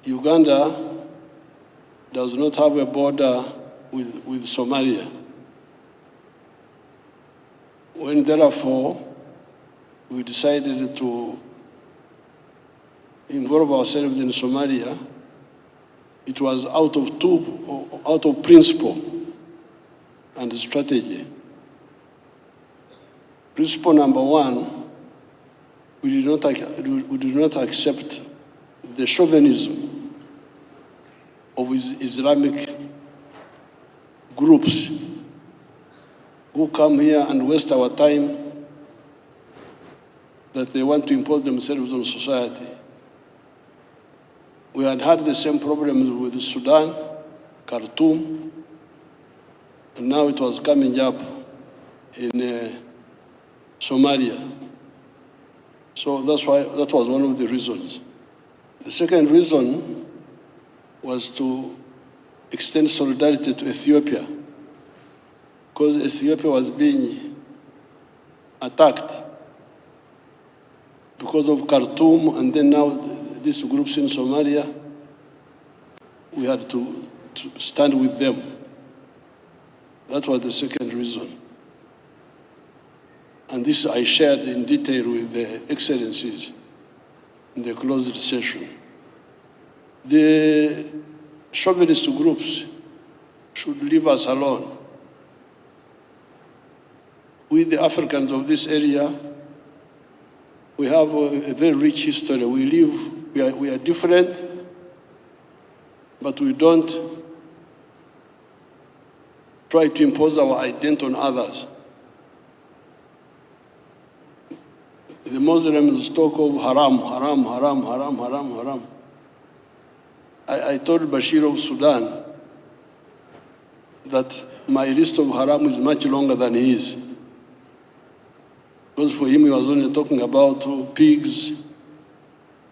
Uganda does not have a border with Somalia. When therefore we decided to involve ourselves in Somalia, it was out of principle and strategy. Principle number one, we did not accept the chauvinism of Islamic groups who come here and waste our time, that they want to impose themselves on society. We had the same problems with Sudan, Khartoum, and now it was coming up in Somalia. So that was one of the reasons. The second reason was to extend solidarity to Ethiopia, because Ethiopia was being attacked because of Khartoum, and then now these groups in Somalia. We had to stand with them. That was the second reason. And this I shared in detail with the excellencies in the closed session. The chauvinist groups should leave us alone. We, the Africans of this area, we have a very rich history. We are different, but we don't try to impose our identity on others. The Muslims talk of haram, haram, haram, haram, haram, haram. I told Bashir of Sudan that my list of haram is much longer than his. Because for him, he was only talking about pigs.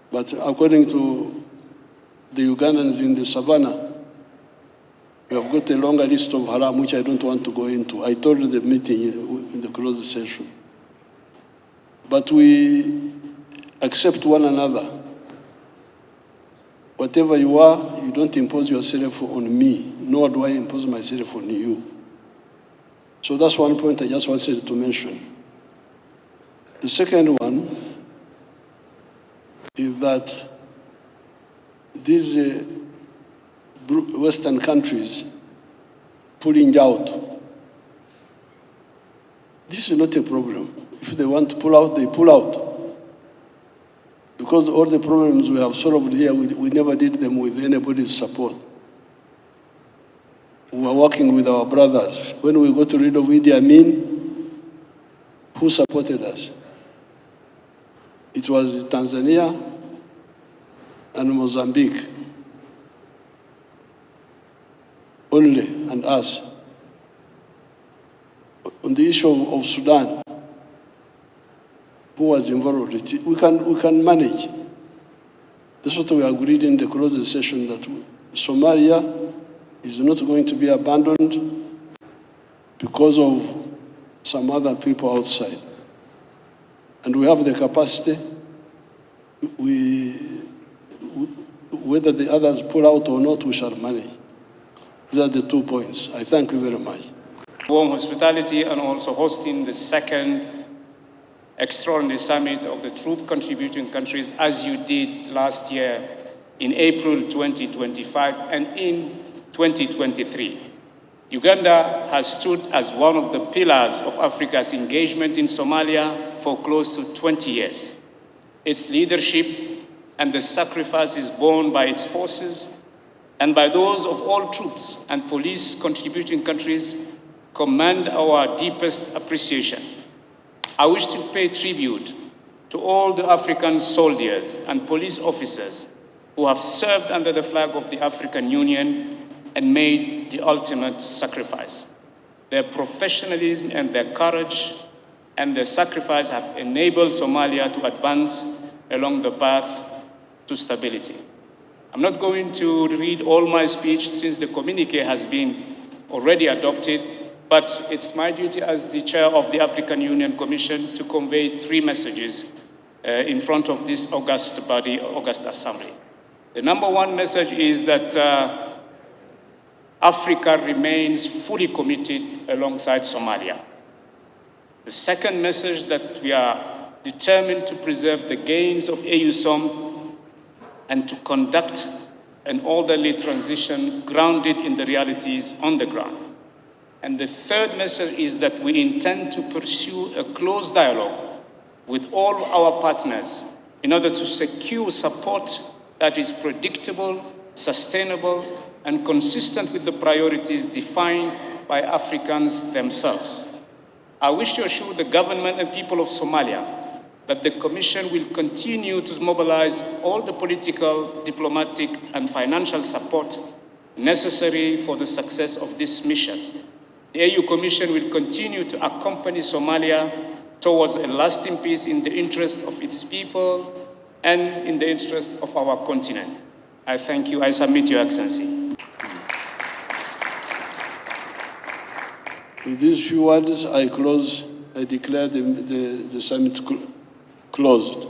But according to the Ugandans in the savannah, we have got a longer list of haram, which I don't want to go into. I told the meeting in the closed session. But we accept one another. Whatever you are, you don't impose yourself on me, nor do I impose myself on you. So that's one point I just wanted to mention. The second one is that these Western countries pulling out, this is not a problem. If they want to pull out, they pull out. Because all the problems we have solved here, we never did them with anybody's support. We were working with our brothers. When we got rid of Idi Amin, who supported us? It was Tanzania and Mozambique only, and us. On the issue of Sudan, who was involved with it, we can manage. That's what we agreed in the closed session, that Somalia is not going to be abandoned because of some other people outside. And we have the capacity. Whether the others pull out or not, we shall manage. These are the 2 points. I thank you very much. Warm hospitality, and also hosting the second extraordinary summit of the troop contributing countries, as you did last year in April 2025 and in 2023. Uganda has stood as one of the pillars of Africa's engagement in Somalia for close to 20 years. Its leadership and the sacrifices borne by its forces and by those of all troops and police contributing countries command our deepest appreciation. I wish to pay tribute to all the African soldiers and police officers who have served under the flag of the African Union and made the ultimate sacrifice. Their professionalism and their courage and their sacrifice have enabled Somalia to advance along the path to stability. I'm not going to read all my speech since the communique has been already adopted, but it's my duty as the chair of the African Union Commission to convey 3 messages in front of this august body, August Assembly. The number 1 message is that Africa remains fully committed alongside Somalia. The second message, that we are determined to preserve the gains of AUSOM and to conduct an orderly transition grounded in the realities on the ground. And the third message is that we intend to pursue a close dialogue with all our partners in order to secure support that is predictable, sustainable, and consistent with the priorities defined by Africans themselves. I wish to assure the government and people of Somalia that the Commission will continue to mobilize all the political, diplomatic, and financial support necessary for the success of this mission. The AU Commission will continue to accompany Somalia towards a lasting peace in the interest of its people and in the interest of our continent. I thank you. I submit, Your Excellency. With these few words, I declare the summit closed.